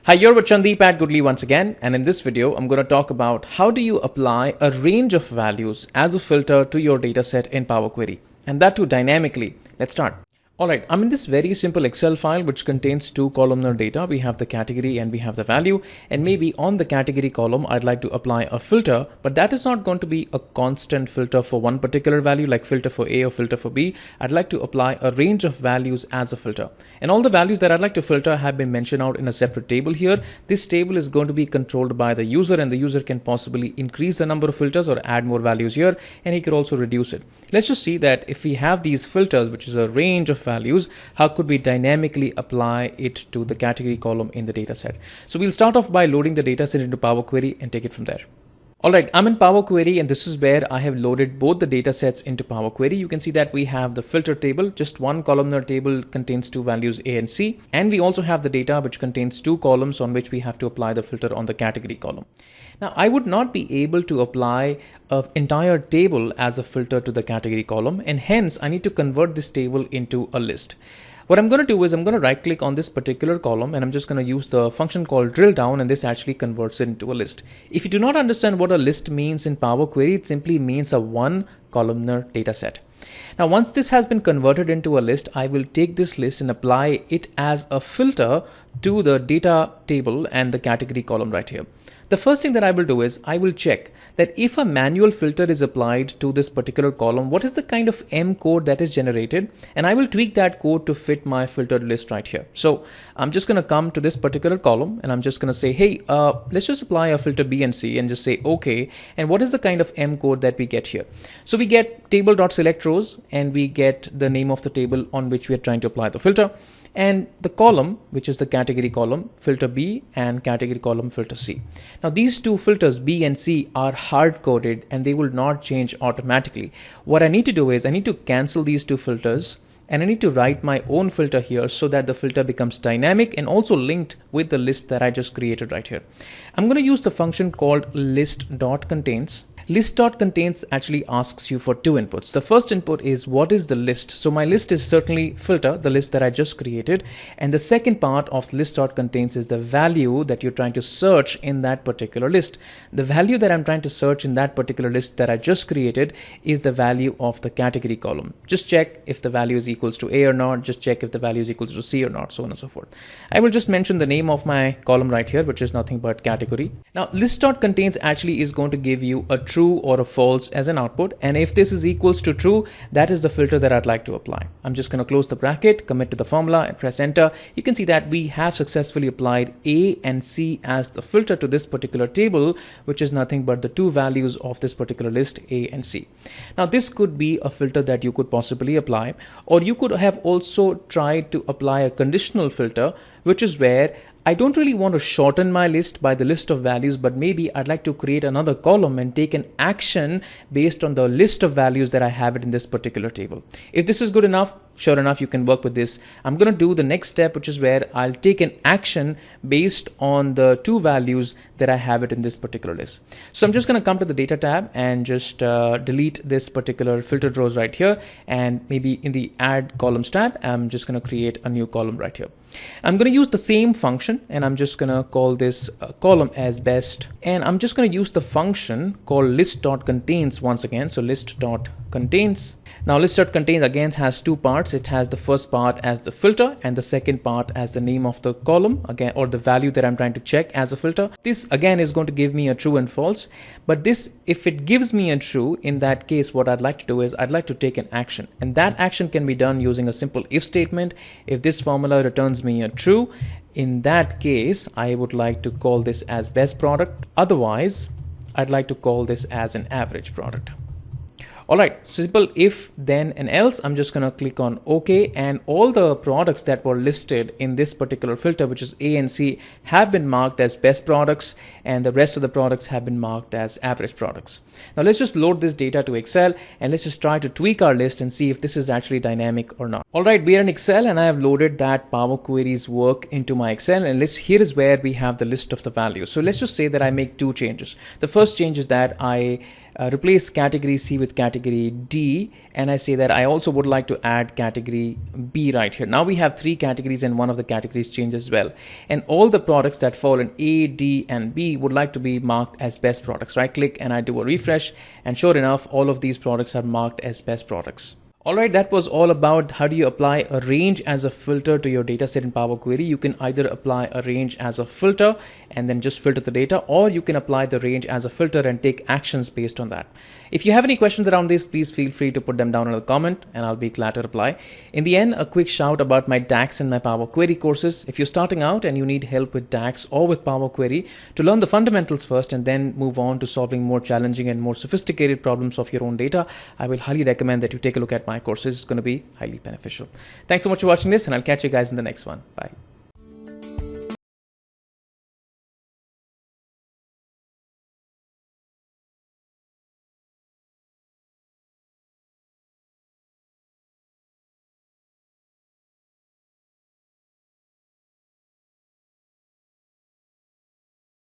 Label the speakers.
Speaker 1: Hi, you're with Chandeep at Goodly once again, and in this video, I'm going to talk about how do you apply a range of values as a filter to your dataset in Power Query, and that too dynamically. Let's start. Alright, I'm in this very simple Excel file which contains two columnar data. We have the category and we have the value, and maybe on the category column I'd like to apply a filter, but that is not going to be a constant filter for one particular value like filter for A or filter for B. I'd like to apply a range of values as a filter, and all the values that I'd like to filter have been mentioned out in a separate table here. This table is going to be controlled by the user, and the user can possibly increase the number of filters or add more values here, and he could also reduce it. Let's just see that if we have these filters, which is a range of values, how could we dynamically apply it to the category column in the dataset? So we'll start off by loading the dataset into Power Query and take it from there. Alright, I'm in Power Query, and this is where I have loaded both the datasets into Power Query. You can see that we have the filter table, just one columnar table contains two values A and C, and we also have the data which contains two columns on which we have to apply the filter on the category column. Now, I would not be able to apply an entire table as a filter to the category column, and hence I need to convert this table into a list. What I'm going to do is I'm going to right click on this particular column, and I'm just going to use the function called drill down, and this actually converts it into a list. If you do not understand what a list means in Power Query, it simply means a one columnar data set. Now, once this has been converted into a list, I will take this list and apply it as a filter to the data table and the category column right here. The first thing that I will do is I will check that if a manual filter is applied to this particular column, what is the kind of M code that is generated, and I will tweak that code to fit my filtered list right here. So I'm just going to come to this particular column, and I'm just going to say, hey, let's just apply a filter B and C and just say okay. And what is the kind of M code that we get here? So we get table.selectRows, and we get the name of the table on which we are trying to apply the filter, and the column, which is the category column, filter B, and category column, filter C. Now these two filters B and C are hard coded, and they will not change automatically. What I need to do is I need to cancel these two filters, and I need to write my own filter here so that the filter becomes dynamic and also linked with the list that I just created right here. I'm going to use the function called list.contains. List.contains actually asks you for two inputs. The first input is what is the list. So my list is certainly filter, the list that I just created. And the second part of list.contains is the value that you're trying to search in that particular list. The value that I'm trying to search in that particular list that I just created is the value of the category column. Just check if the value is equals to A or not. Just check if the value is equals to C or not, so on and so forth. I will just mention the name of my column right here, which is nothing but category. Now list.contains actually is going to give you a true or a false as an output, and if this is equals to true, that is the filter that I'd like to apply. I'm just going to close the bracket, commit to the formula, and press enter. You can see that we have successfully applied A and C as the filter to this particular table, which is nothing but the two values of this particular list, A and C. Now this could be a filter that you could possibly apply, or you could have also tried to apply a conditional filter, which is where I don't really want to shorten my list by the list of values, but maybe I'd like to create another column and take an action based on the list of values that I have it in this particular table. If this is good enough, sure enough, you can work with this. I'm going to do the next step, which is where I'll take an action based on the two values that I have it in this particular list. So I'm just going to come to the data tab and just delete this particular filtered rows right here. And maybe in the add columns tab, I'm just going to create a new column right here. I'm going to use the same function, and I'm just going to call this column as best, and I'm just going to use the function called list.contains once again. So list.contains. Now list.contains again has two parts. It has the first part as the filter and the second part as the name of the column again, or the value that I'm trying to check as a filter. This again is going to give me a true and false, but this, if it gives me a true, in that case what I'd like to do is I'd like to take an action, and that action can be done using a simple if statement. If this formula returns me a true, in that case I would like to call this as best product. Otherwise I'd like to call this as an average product. Alright, simple if, then, and else. I'm just going to click on OK, and all the products that were listed in this particular filter, which is A and C, have been marked as best products, and the rest of the products have been marked as average products. Now let's just load this data to Excel, and let's just try to tweak our list and see if this is actually dynamic or not. Alright, we are in Excel, and I have loaded that Power Query's work into my Excel, and here is where we have the list of the values. So let's just say that I make two changes. The first change is that I replace category C with category category D, and I say that I also would like to add category B right here. Now we have 3 categories and one of the categories changed as well. And all the products that fall in A, D, and B would like to be marked as best products. Right click and I do a refresh, and sure enough, all of these products are marked as best products. Alright, that was all about how do you apply a range as a filter to your dataset in Power Query. You can either apply a range as a filter and then just filter the data, or you can apply the range as a filter and take actions based on that. If you have any questions around this, please feel free to put them down in the comment and I'll be glad to reply. In the end, a quick shout about my DAX and my Power Query courses. If you're starting out and you need help with DAX or with Power Query to learn the fundamentals first and then move on to solving more challenging and more sophisticated problems of your own data, I will highly recommend that you take a look at my courses. It's going to be highly beneficial. Thanks so much for watching this, and I'll catch you guys in the next one. Bye.